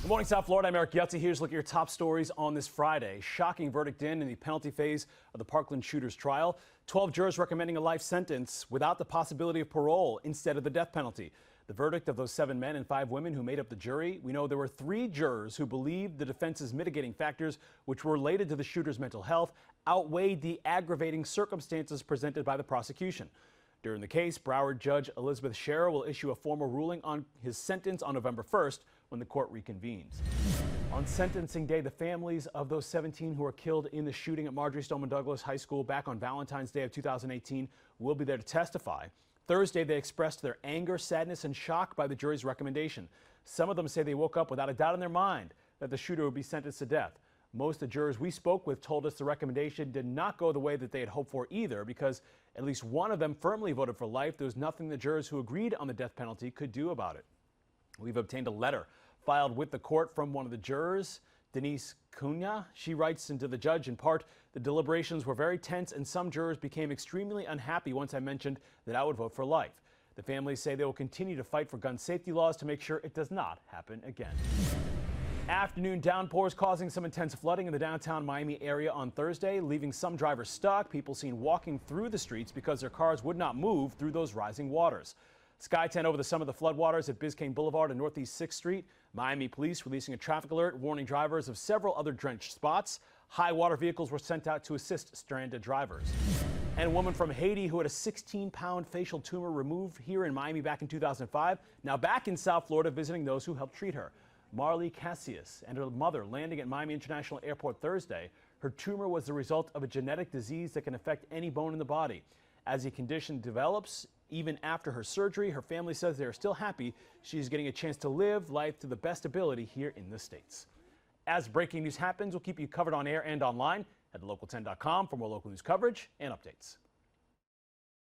Good morning, South Florida. I'm Eric Yutzi. Here's a look at your top stories on this Friday. Shocking verdict in the penalty phase of the Parkland shooter's trial. 12 jurors recommending a life sentence without the possibility of parole instead of the death penalty. The verdict of those 7 men and 5 women who made up the jury. We know there were 3 jurors who believed the defense's mitigating factors, which were related to the shooter's mental health, outweighed the aggravating circumstances presented by the prosecution. During the case, Broward Judge Elizabeth Scherer will issue a formal ruling on his sentence on November 1st when the court reconvenes. On sentencing day, the families of those 17 who were killed in the shooting at Marjory Stoneman Douglas High School back on Valentine's Day of 2018 will be there to testify. Thursday, they expressed their anger, sadness, and shock by the jury's recommendation. Some of them say they woke up without a doubt in their mind that the shooter would be sentenced to death. Most of the jurors we spoke with told us the recommendation did not go the way that they had hoped for either, because at least one of them firmly voted for life. There was nothing the jurors who agreed on the death penalty could do about it. We've obtained a letter filed with the court from one of the jurors, Denise Cunha. She writes into the judge, in part, the deliberations were very tense and some jurors became extremely unhappy once I mentioned that I would vote for life. The families say they will continue to fight for gun safety laws to make sure it does not happen again. Afternoon downpours causing some intense flooding in the downtown Miami area on Thursday, leaving some drivers stuck. People seen walking through the streets because their cars would not move through those rising waters. Sky 10 over some of the floodwaters at Biscayne Boulevard and Northeast 6th Street. Miami police releasing a traffic alert warning drivers of several other drenched spots. High water vehicles were sent out to assist stranded drivers. And a woman from Haiti who had a 16-pound facial tumor removed here in Miami back in 2005, now back in South Florida visiting those who helped treat her. Marley Cassius and her mother landing at Miami International Airport Thursday. Her tumor was the result of a genetic disease that can affect any bone in the body. As the condition develops, even after her surgery, her family says they are still happy she's getting a chance to live life to the best ability here in the States. As breaking news happens, we'll keep you covered on air and online. Head to local10.com for more local news coverage and updates.